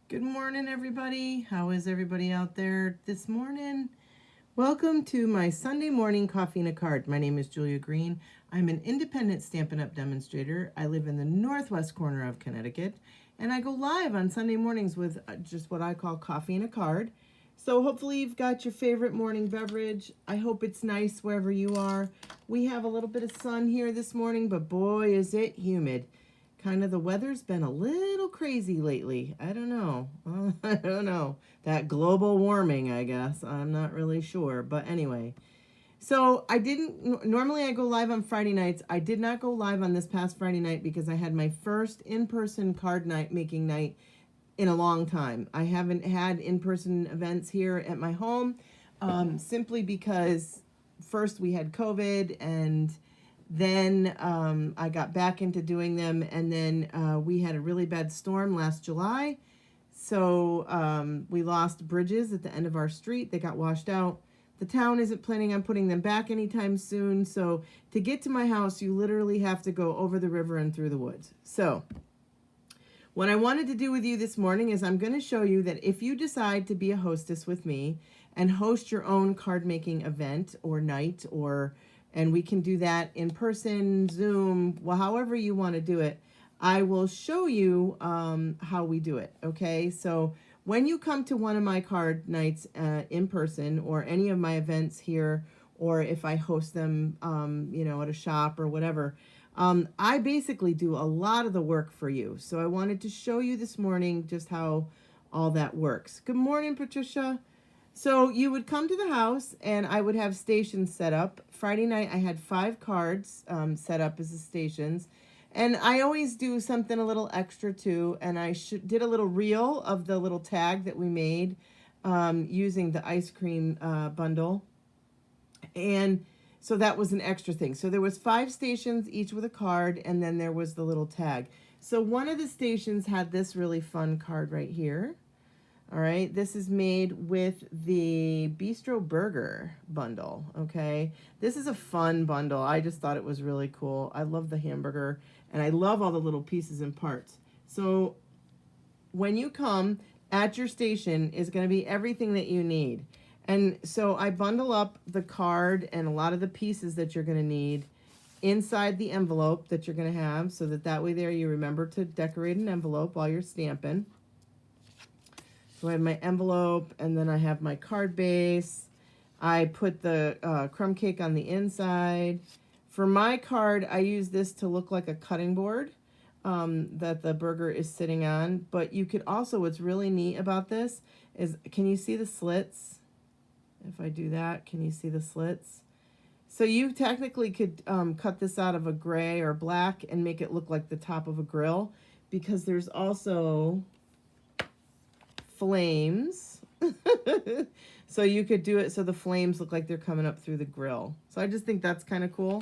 Good morning, everybody. How is everybody out there this morning? Welcome to my Sunday morning coffee and a card. My name is Julia Green. I'm an independent Stampin' Up! Demonstrator. I live in the northwest corner of Connecticut, and I go live on Sunday mornings with just what I call coffee and a card. So hopefully you've got your favorite morning beverage. I hope it's nice wherever you are. We have a little bit of sun here this morning, but boy, is it humid. Kind of the weather's been a little crazy lately. I don't know. I don't know. That global warming, I guess. I'm not really sure. But anyway, so I didn't, normally I go live on Friday nights. I did not go live on this past Friday night because I had my first in-person card night making night in a long time. I haven't had in-person events here at my home, simply because first we had COVID, and then I got back into doing them, and then we had a really bad storm last July. So we lost bridges at the end of our street. They got washed out. The town isn't planning on putting them back anytime soon. So to get to my house, you literally have to go over the river and through the woods. So what I wanted to do with you this morning is I'm going to show you that if you decide to be a hostess with me and host your own card making event or night, and we can do that in person, Zoom, well, however you want to do it, I will show you how we do it. Okay, so when you come to one of my card nights in person, or any of my events here, or if I host them, at a shop or whatever, I basically do a lot of the work for you. So I wanted to show you this morning just how all that works. Good morning, Patricia. So you would come to the house, and I would have stations set up. Friday night, I had 5 cards set up as the stations. And I always do something a little extra too. And I did a little reel of the little tag that we made using the ice cream bundle. And so that was an extra thing. So there was 5 stations, each with a card, and then there was the little tag. So one of the stations had this really fun card right here. All right, this is made with the Bistro Burger bundle, okay? This is a fun bundle. I just thought it was really cool. I love the hamburger, and I love all the little pieces and parts. So when you come, at your station is going to be everything that you need. And so I bundle up the card and a lot of the pieces that you're going to need inside the envelope that you're going to have, so that way there you remember to decorate an envelope while you're stamping. So I have my envelope, and then I have my card base. I put the crumb cake on the inside. For my card, I use this to look like a cutting board that the burger is sitting on. But you could also, what's really neat about this is, can you see the slits? If I do that, can you see the slits? So you technically could cut this out of a gray or black and make it look like the top of a grill, because there's also flames. So you could do it so the flames look like they're coming up through the grill. So I just think that's kind of cool.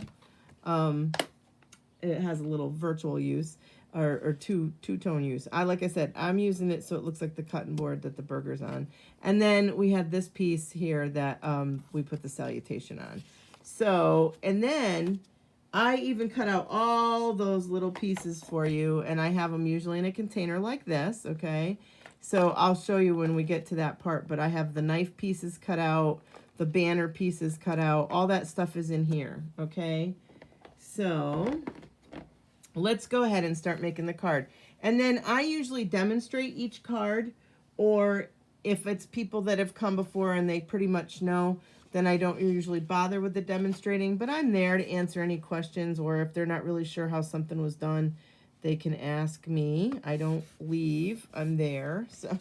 It has a little virtual use, or two-tone use. Like I said, I'm using it so it looks like the cutting board that the burger's on. And then we had this piece here that we put the salutation on. So, and then I even cut out all those little pieces for you, and I have them usually in a container like this, okay? So I'll show you when we get to that part, but I have the knife pieces cut out, the banner pieces cut out, all that stuff is in here, okay? So let's go ahead and start making the card. And then I usually demonstrate each card, or if it's people that have come before and they pretty much know, then I don't usually bother with the demonstrating, but I'm there to answer any questions, or if they're not really sure how something was done, they can ask me. I don't leave. I'm there. So,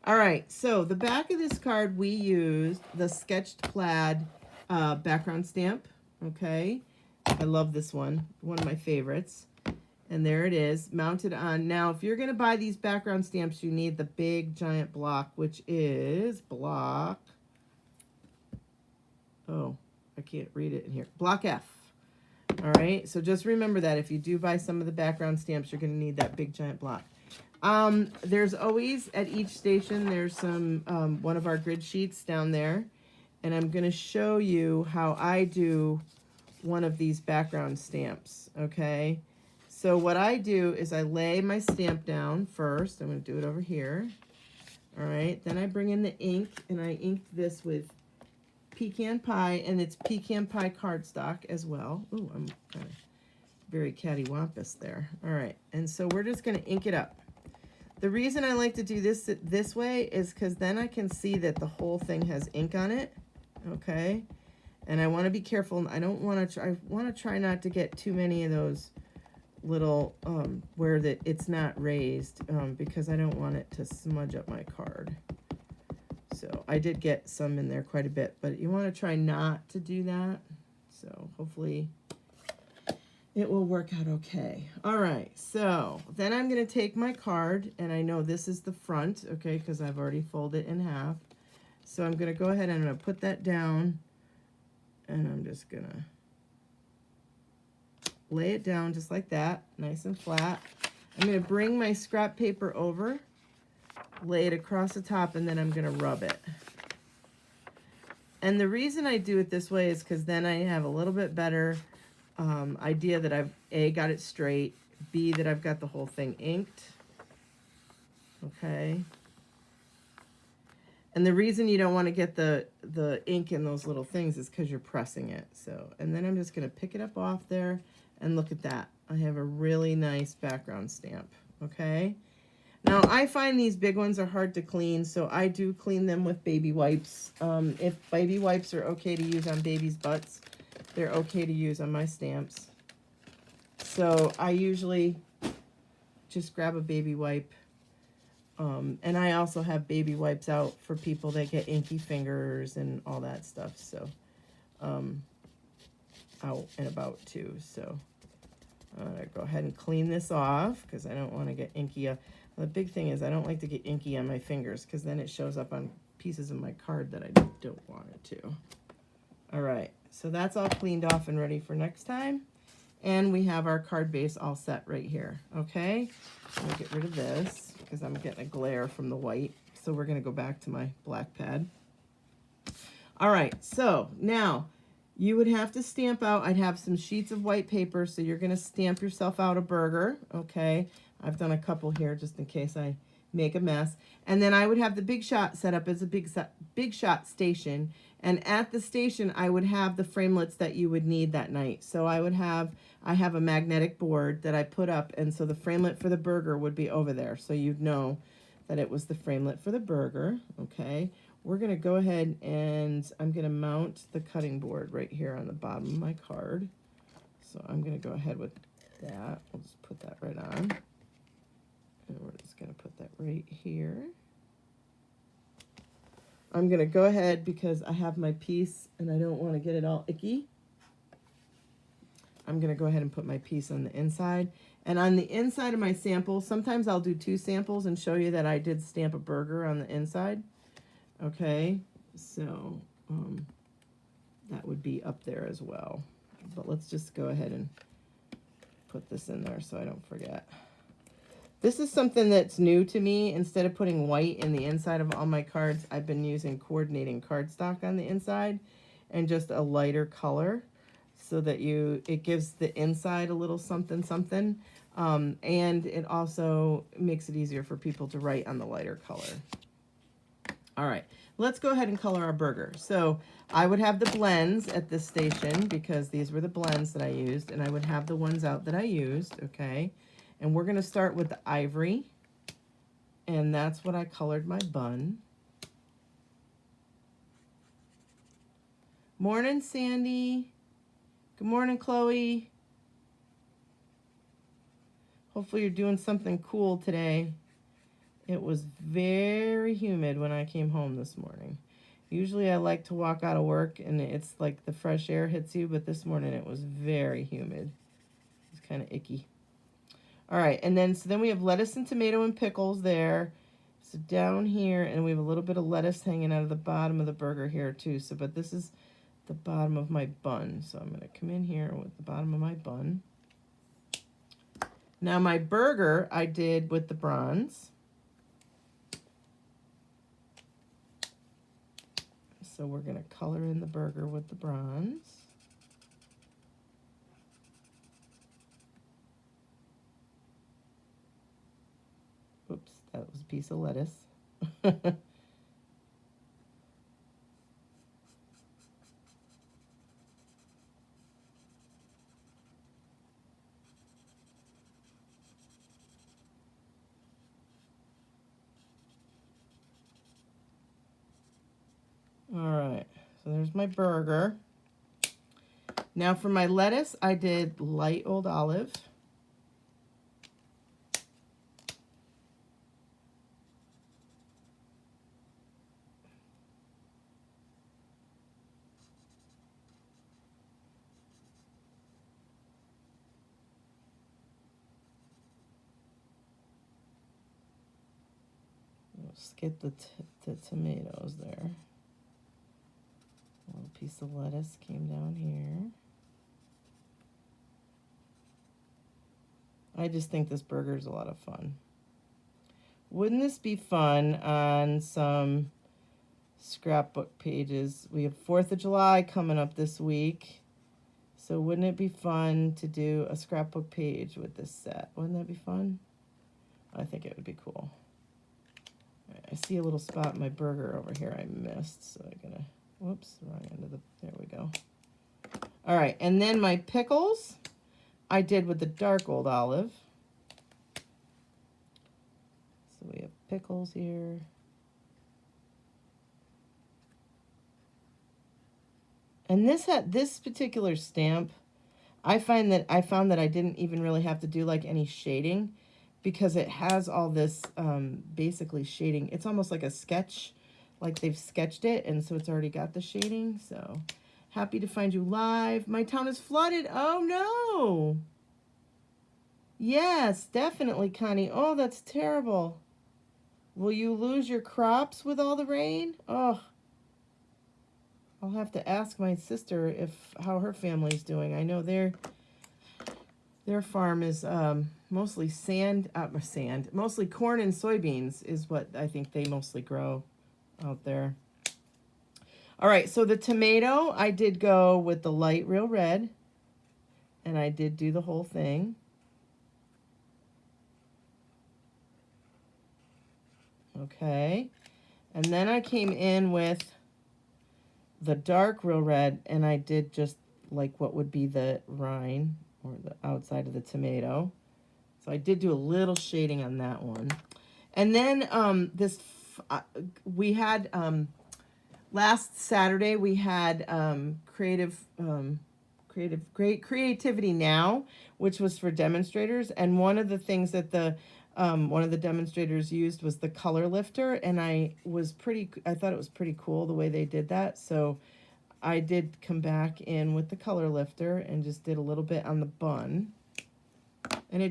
all right. So the back of this card, we used the sketched plaid background stamp. Okay. I love this one. One of my favorites. And there it is, mounted on. Now, if you're going to buy these background stamps, you need the big giant block, which is block. Oh, I can't read it in here. Block F. All right, so just remember that if you do buy some of the background stamps, you're going to need that big giant block. There's always, at each station, there's some one of our grid sheets down there, and I'm going to show you how I do one of these background stamps, okay? So what I do is I lay my stamp down first. I'm going to do it over here. All right. Then I bring in the ink, and I inked this with Pecan Pie, and it's Pecan Pie cardstock as well. Ooh, I'm kind of very cattywampus there. All right. And so we're just going to ink it up. The reason I like to do this way is because then I can see that the whole thing has ink on it. Okay. And I want to be careful. I don't want to I want to try not to get too many of those little where it's not raised, because I don't want it to smudge up my card. So I did get some in there quite a bit, but you want to try not to do that. So hopefully it will work out okay. All right, so then I'm going to take my card, and I know this is the front, okay, because I've already folded it in half. So I'm going to go ahead and I'm going to put that down, and I'm just going to lay it down just like that, nice and flat. I'm going to bring my scrap paper over, lay it across the top, and then I'm going to rub it. And the reason I do it this way is because then I have a little bit better idea that I've A, got it straight, B, that I've got the whole thing inked. Okay. And the reason you don't want to get the ink in those little things is because you're pressing it. So, and then I'm just going to pick it up off there, and look at that. I have a really nice background stamp. Okay. Now, I find these big ones are hard to clean, so I do clean them with baby wipes. If baby wipes are okay to use on babies' butts, they're okay to use on my stamps. So I usually just grab a baby wipe. And I also have baby wipes out for people that get inky fingers and all that stuff. So out and about too. So I'm going to go ahead and clean this off because I don't want to get inky. The big thing is I don't like to get inky on my fingers because then it shows up on pieces of my card that I don't want it to. All right, so that's all cleaned off and ready for next time. And we have our card base all set right here, okay? I'm going to get rid of this because I'm getting a glare from the white. So we're going to go back to my black pad. All right, so now you would have to stamp out. I'd have some sheets of white paper, so you're going to stamp yourself out a burger, okay? I've done a couple here just in case I make a mess. And then I would have the Big Shot set up as a Big Shot station. And at the station, I would have the framelits that you would need that night. So I have a magnetic board that I put up, and so the framelit for the burger would be over there. So you'd know that it was the framelit for the burger, okay? We're going to go ahead and I'm going to mount the cutting board right here on the bottom of my card. So I'm going to go ahead with that. We'll just put that right on. And we're just going to put that right here. I'm going to go ahead because I have my piece and I don't want to get it all icky. I'm going to go ahead and put my piece on the inside. And on the inside of my sample, sometimes I'll do 2 samples and show you that I did stamp a burger on the inside. Okay, so that would be up there as well. But let's just go ahead and put this in there so I don't forget. This is something that's new to me. Instead of putting white in the inside of all my cards, I've been using coordinating cardstock on the inside and just a lighter color so that it gives the inside a little something something. And it also makes it easier for people to write on the lighter color. All right, let's go ahead and color our burger. So I would have the blends at this station because these were the blends that I used, and I would have the ones out that I used, okay? And we're gonna start with the ivory, and that's what I colored my bun. Morning, Sandy. Good morning, Chloe. Hopefully you're doing something cool today. It was very humid when I came home this morning. Usually I like to walk out of work and it's like the fresh air hits you, but this morning it was very humid. It's kind of icky. All right, and then so then we have lettuce and tomato and pickles there. So down here, and we have a little bit of lettuce hanging out of the bottom of the burger here too. So, but this is the bottom of my bun. So I'm gonna come in here with the bottom of my bun. Now my burger I did with the bronze. So we're going to color in the burger with the bronze. That was a piece of lettuce. All right, so there's my burger. Now for my lettuce, I did light old olive. Let's get the tomatoes there. A little piece of lettuce came down here. I just think this burger is a lot of fun. Wouldn't this be fun on some scrapbook pages? We have 4th of July coming up this week. So wouldn't it be fun to do a scrapbook page with this set? Wouldn't that be fun? I think it would be cool. I see a little spot in my burger over here I missed, so I'm gonna, whoops, wrong end of the, there we go. All right, and then my pickles, I did with the dark old olive. So we have pickles here. And this particular stamp, I found that I didn't even really have to do like any shading, because it has all this basically shading. It's almost like a sketch, like they've sketched it, and so it's already got the shading. So happy to find you live. My town is flooded. Oh no. Yes, definitely, Connie. Oh, that's terrible. Will you lose your crops with all the rain? Oh, I'll have to ask my sister how her family's doing. I know their farm is mostly mostly corn and soybeans is what I think they mostly grow out there. All right, so the tomato, I did go with the light real red, and I did do the whole thing. Okay, and then I came in with the dark real red, and I did just like what would be the rind or the outside of the tomato. So I did do a little shading on that one. And then we had last Saturday we had Creativity Now, which was for demonstrators, and one of the things that one of the demonstrators used was the color lifter, and I thought it was pretty cool the way they did that. So I did come back in with the color lifter and just did a little bit on the bun. And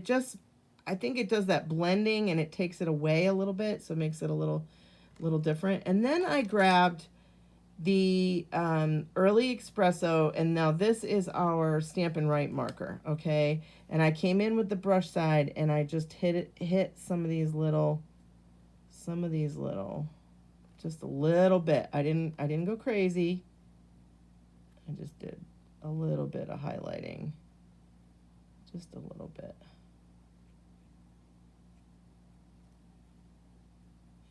I think it does that blending, and it takes it away a little bit, so it makes it a little different. And then I grabbed the Early Espresso, and now this is our Stampin' Write marker, okay? And I came in with the brush side, and I just hit some of these little, just a little bit. I didn't go crazy. I just did a little bit of highlighting, just a little bit.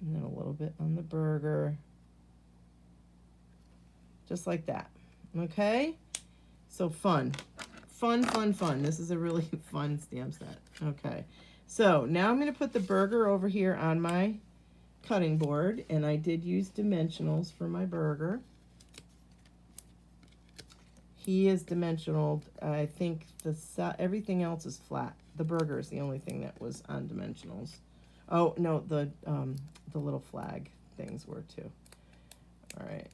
And then a little bit on the burger. Just like that. Okay? So fun. Fun. This is a really fun stamp set. Okay. So now I'm going to put the burger over here on my cutting board. And I did use dimensionals for my burger. He is dimensional. I think everything else is flat. The burger is the only thing that was on dimensionals. Oh, no, the little flag things were too. All right.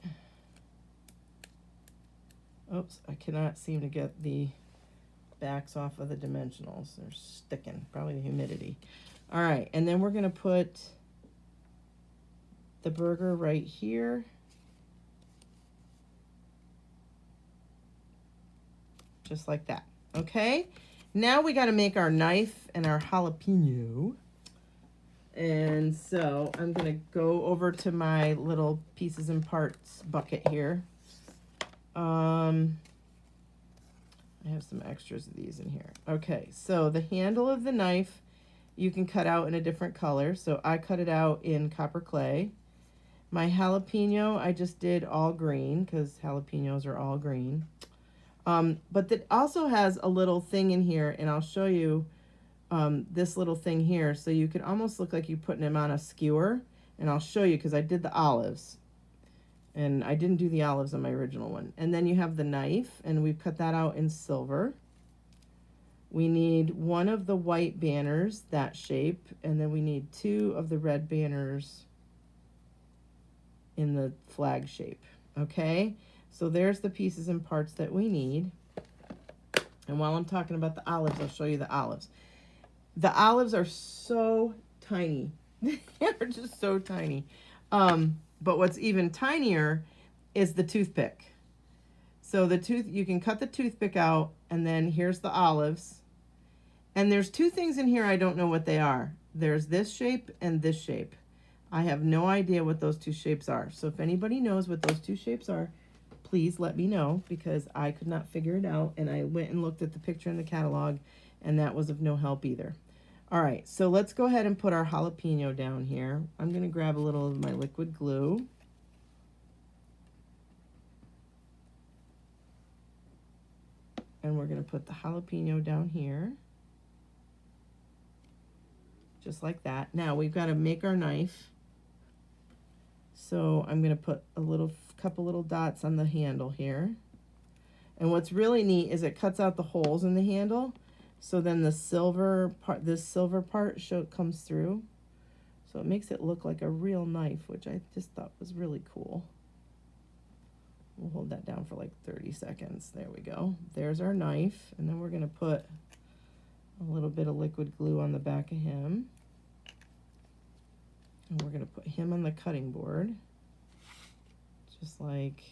Oops, I cannot seem to get the backs off of the dimensionals. They're sticking, probably the humidity. All right, and then we're going to put the burger right here. Just like that. Okay, now we got to make our knife and our jalapeno. And so I'm going to go over to my little pieces and parts bucket here. I have some extras of these in here. Okay, so the handle of the knife, you can cut out in a different color. So I cut it out in copper clay. My jalapeno, I just did all green because jalapenos are all green. But that also has a little thing in here, and I'll show you this little thing here. So you could almost look like you're putting them on a skewer. And I'll show you because I did the olives. And I didn't do the olives on my original one. And then you have the knife, and we've cut that out in silver. We need one of the white banners, that shape, and then we need two of the red banners in the flag shape. Okay, so there's the pieces and parts that we need. And while I'm talking about the olives, I'll show you the olives. The olives are so tiny. They're just so tiny. But what's even tinier is the toothpick. So you can cut the toothpick out, and then here's the olives. And there's two things in here I don't know what they are. There's this shape and this shape. I have no idea what those two shapes are. So if anybody knows what those two shapes are, please let me know, because I could not figure it out. And I went and looked at the picture in the catalog, and that was of no help either. All right, so let's go ahead and put our jalapeno down here. I'm going to grab a little of my liquid glue. And we're going to put the jalapeno down here. Just like that. Now we've got to make our knife. So I'm going to put a couple little dots on the handle here. And what's really neat is it cuts out the holes in the handle. So then the silver part, this silver part comes through. So it makes it look like a real knife, which I just thought was really cool. We'll hold that down for like 30 seconds. There we go. There's our knife. And then we're going to put a little bit of liquid glue on the back of him. And we're going to put him on the cutting board. Just like,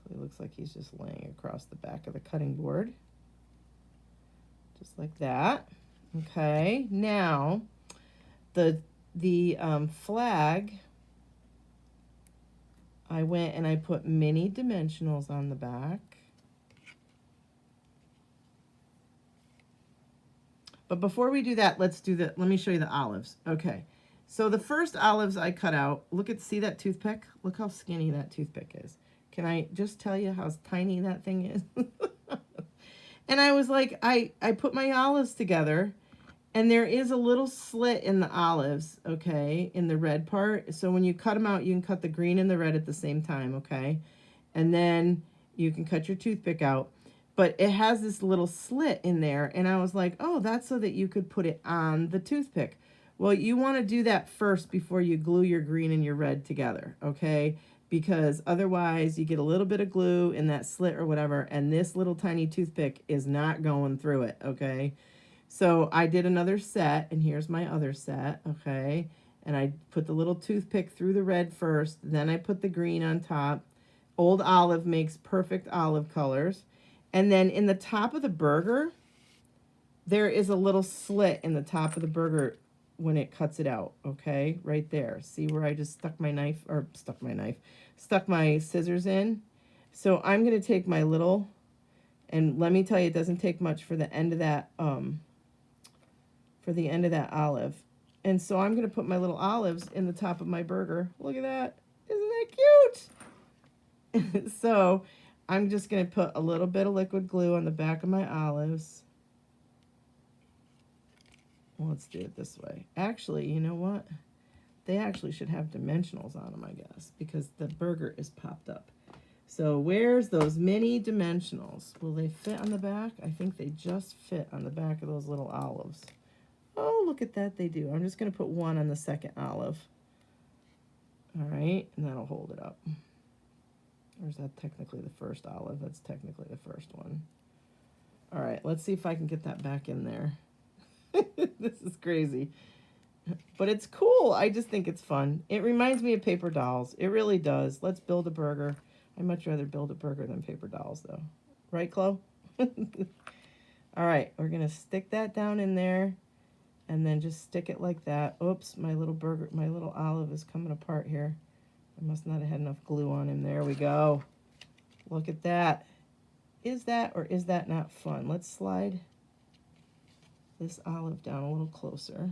so it looks like he's just laying across the back of the cutting board. Just like that. Okay, now the flag, I went and I put mini dimensionals on the back. But before we do that, let me show you the olives. Okay, so the first olives I cut out, see that toothpick? Look how skinny that toothpick is. Can I just tell you how tiny that thing is? And I was like, I put my olives together, and there is a little slit in the olives, okay, in the red part. So when you cut them out, you can cut the green and the red at the same time, okay? And then you can cut your toothpick out. But it has this little slit in there, and I was like, oh, that's so that you could put it on the toothpick. Well, you want to do that first before you glue your green and your red together, okay? Because otherwise you get a little bit of glue in that slit or whatever, and this little tiny toothpick is not going through it, okay? So I did another set, and here's my other set, okay? And I put the little toothpick through the red first, then I put the green on top. Old Olive makes perfect olive colors. And then in the top of the burger, there is a little slit in the top of the burger when it cuts it out, okay? Right there. See where I just stuck my scissors in? So I'm going to take my little, and let me tell you, it doesn't take much for the end of that, olive. And so I'm going to put my little olives in the top of my burger. Look at that. Isn't that cute? So I'm just going to put a little bit of liquid glue on the back of my olives. Well, let's do it this way. Actually, you know what? They actually should have dimensionals on them, I guess, because the burger is popped up. So where's those mini dimensionals? Will they fit on the back? I think they just fit on the back of those little olives. Oh, look at that, they do. I'm just going to put one on the second olive. All right, and that'll hold it up. Or is that technically the first olive? That's technically the first one. All right, let's see if I can get that back in there. This is crazy. But it's cool. I just think it's fun. It reminds me of paper dolls. It really does. Let's build a burger. I'd much rather build a burger than paper dolls, though. Right, Chloe? All right, we're going to stick that down in there. And then just stick it like that. Oops, my little olive is coming apart here. I must not have had enough glue on him. There we go. Look at that. Is that or is that not fun? Let's slide. this olive down a little closer.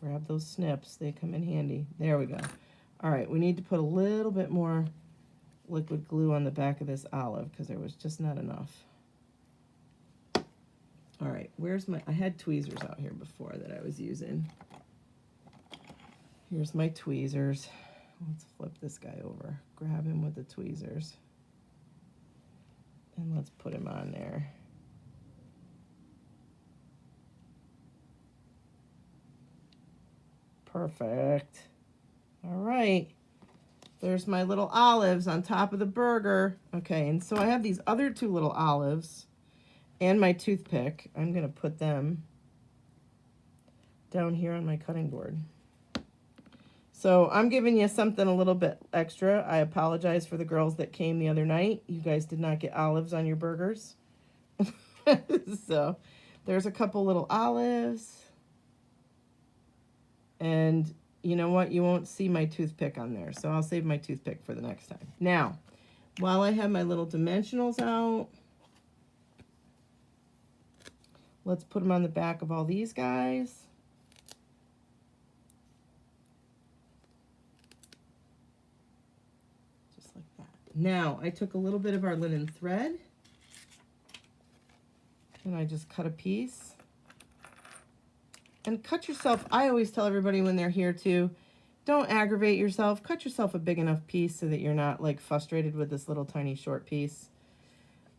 Grab those snips, they come in handy. There we go. All right, we need to put a little bit more liquid glue on the back of this olive because there was just not enough. All right, where's my, I had tweezers out here before that I was using. Here's my tweezers. Let's flip this guy over. Grab him with the tweezers. And let's put him on there. Perfect. All right. There's my little olives on top of the burger. Okay, and so I have these other two little olives and my toothpick. I'm going to put them down here on my cutting board. So I'm giving you something a little bit extra. I apologize for the girls that came the other night. You guys did not get olives on your burgers. So there's a couple little olives. And you know what? You won't see my toothpick on there. So I'll save my toothpick for the next time. Now, while I have my little dimensionals out, let's put them on the back of all these guys. Just like that. Now, I took a little bit of our linen thread and I just cut a piece. And cut yourself, I always tell everybody when they're here too, don't aggravate yourself. Cut yourself a big enough piece so that you're not like frustrated with this little tiny short piece.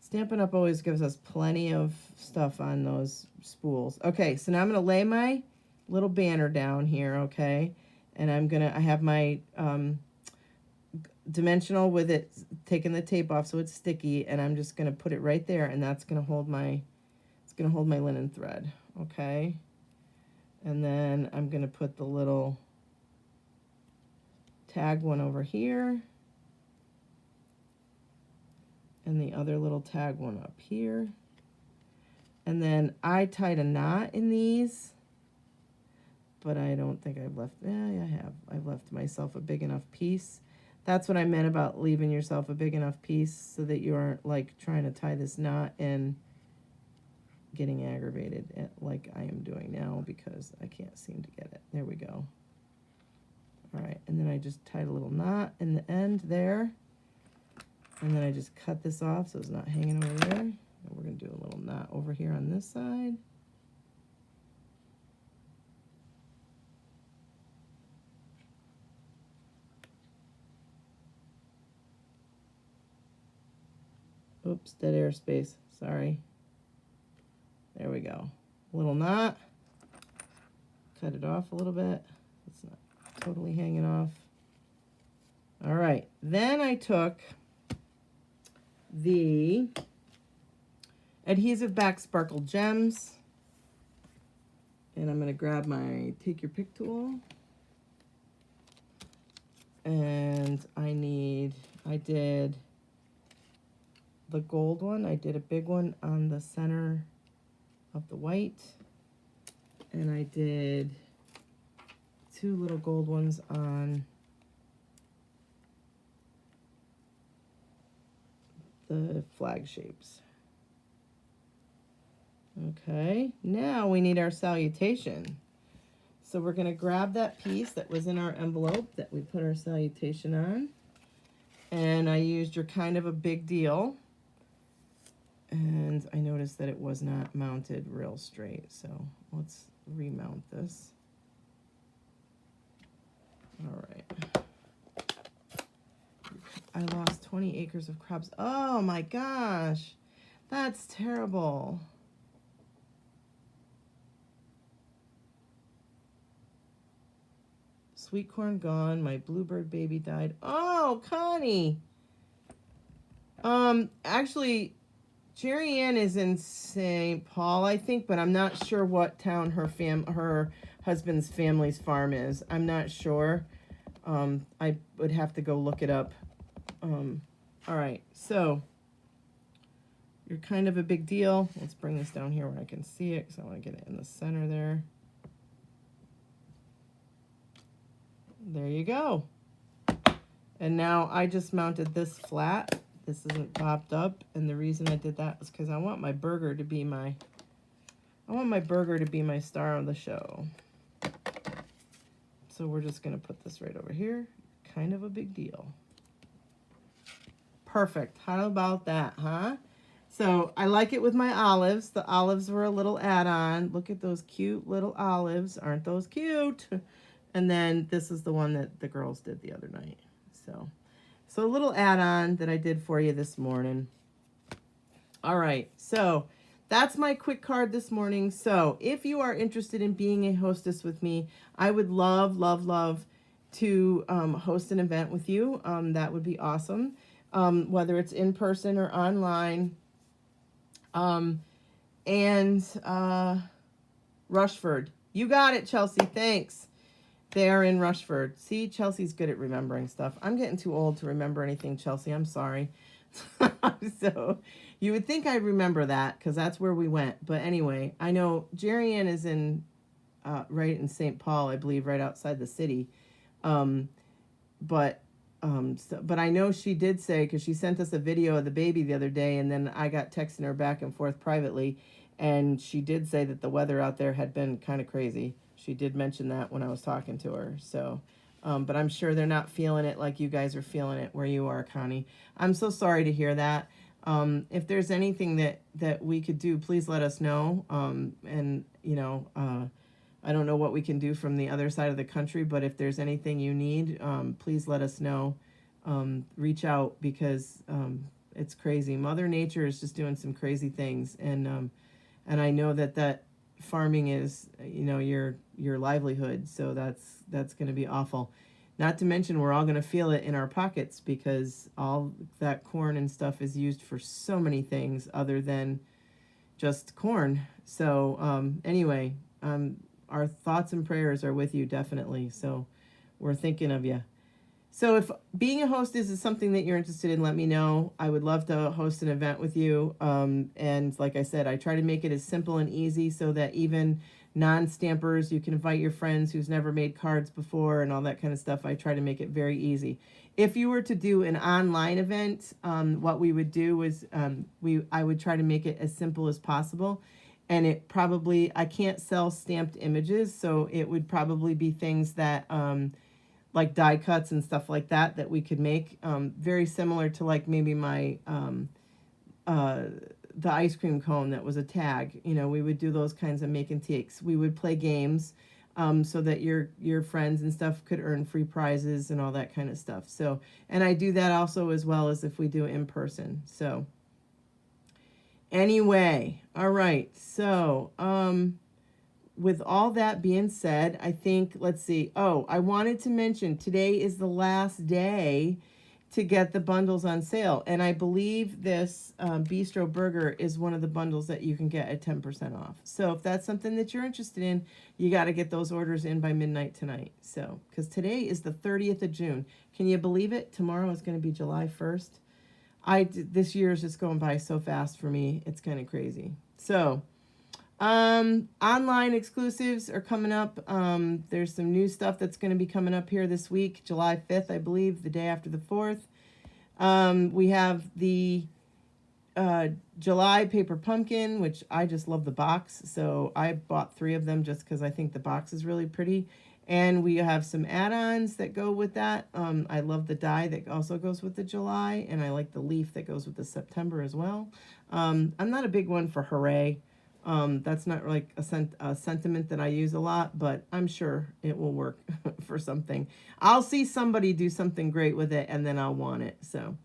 Stampin' Up! Always gives us plenty of stuff on those spools. Okay, so now I'm going to lay my little banner down here, okay? And I have my dimensional with it, taking the tape off so it's sticky, and I'm just going to put it right there, and that's going to hold my, it's going to hold my linen thread, okay? And then I'm going to put the little tag one over here. And the other little tag one up here. And then I tied a knot in these. But I don't think I've left, I have. I've left myself a big enough piece. That's what I meant about leaving yourself a big enough piece so that you aren't like trying to tie this knot and getting aggravated like I am doing now because I can't seem to get it. There we go. All right, and then I just tied a little knot in the end there. And then I just cut this off so it's not hanging over there. And we're going to do a little knot over here on this side. Oops, dead air space. Sorry. There we go. Little knot. Cut it off a little bit. It's not totally hanging off. All right. Then I took the adhesive back sparkle gems. And I'm going to grab my take your pick tool. And I did the gold one. I did a big one on the center of the white, and I did two little gold ones on the flag shapes. Okay, now we need our salutation. So we're going to grab that piece that was in our envelope that we put our salutation on, and I used your kind of a big deal. And I noticed that it was not mounted real straight, so let's remount this. All right. I lost 20 acres of crops. Oh my gosh, that's terrible. Sweet corn gone, my bluebird baby died. Oh, Connie. Actually, Jerry Ann is in St. Paul, I think, but I'm not sure what town her husband's family's farm is. I'm not sure. I would have to go look it up. All right, so you're kind of a big deal. Let's bring this down here where I can see it because I want to get it in the center there. There you go. And now I just mounted this flat this isn't popped up, and the reason I did that is because I want my burger to be my star of the show. So we're just going to put this right over here. Kind of a big deal. Perfect. How about that, huh? So I like it with my olives. The olives were a little add-on. Look at those cute little olives. Aren't those cute? And then this is the one that the girls did the other night. So a little add-on that I did for you this morning. All right. So that's my quick card this morning. So if you are interested in being a hostess with me, I would love, love, love to host an event with you. That would be awesome. Whether it's in person or online. Rushford. You got it, Chelsea. Thanks. They are in Rushford. See, Chelsea's good at remembering stuff. I'm getting too old to remember anything, Chelsea. I'm sorry. So you would think I'd remember that because that's where we went. But anyway, I know Jerry Ann is in right in St. Paul, I believe, right outside the city. But I know she did say, because she sent us a video of the baby the other day, and then I got texting her back and forth privately, and she did say that the weather out there had been kind of crazy. She did mention that when I was talking to her. So, but I'm sure they're not feeling it like you guys are feeling it where you are, Connie. I'm so sorry to hear that. If there's anything that we could do, please let us know. And, you know, I don't know what we can do from the other side of the country, but if there's anything you need, please let us know. Reach out because it's crazy. Mother Nature is just doing some crazy things, and I know that farming is, you know, your livelihood. So that's going to be awful. Not to mention we're all going to feel it in our pockets because all that corn and stuff is used for so many things other than just corn. So anyway, our thoughts and prayers are with you, definitely. So we're thinking of you. So if being a hostess is something that you're interested in, let me know. I would love to host an event with you. And like I said, I try to make it as simple and easy so that even non-stampers, you can invite your friends who's never made cards before and all that kind of stuff. I try to make it very easy. If you were to do an online event, what we would do is I would try to make it as simple as possible. And it probably, I can't sell stamped images, so it would probably be things that like die cuts and stuff like that we could make, very similar to like maybe my the ice cream cone that was a tag. You know, we would do those kinds of make and takes. We would play games so that your friends and stuff could earn free prizes and all that kind of stuff. So, and I do that also as well as if we do in person. So anyway, all right. So with all that being said, I think, let's see. Oh, I wanted to mention today is the last day to get the bundles on sale. And I believe this Bistro Burger is one of the bundles that you can get at 10% off. So if that's something that you're interested in, you got to get those orders in by midnight tonight. So, because today is the 30th of June. Can you believe it? Tomorrow is going to be July 1st. This year is just going by so fast for me. It's kind of crazy. So, online exclusives are coming up. There's some new stuff that's going to be coming up here this week, July 5th, I believe, the day after the 4th. We have the July Paper Pumpkin, which I just love the box. So I bought 3 of them just because I think the box is really pretty. And we have some add-ons that go with that. I love the die that also goes with the July, and I like the leaf that goes with the September as well. I'm not a big one for Hooray. That's not like a sentiment that I use a lot, but I'm sure it will work for something. I'll see somebody do something great with it, and then I'll want it. So,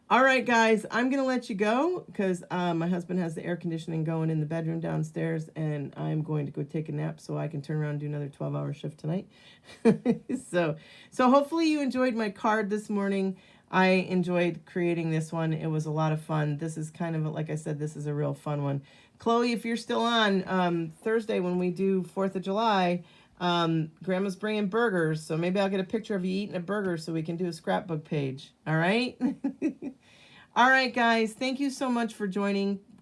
all right, guys, I'm going to let you go because my husband has the air conditioning going in the bedroom downstairs, and I'm going to go take a nap so I can turn around and do another 12-hour shift tonight. So hopefully you enjoyed my card this morning. I enjoyed creating this one. It was a lot of fun. This is kind of, like I said, this is a real fun one. Chloe, if you're still on, Thursday when we do 4th of July, Grandma's bringing burgers. So maybe I'll get a picture of you eating a burger so we can do a scrapbook page. All right? All right, guys. Thank you so much for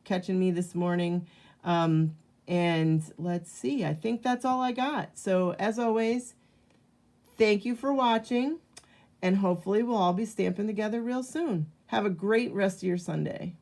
catching me this morning. And let's see. I think that's all I got. So as always, thank you for watching. And hopefully we'll all be stamping together real soon. Have a great rest of your Sunday.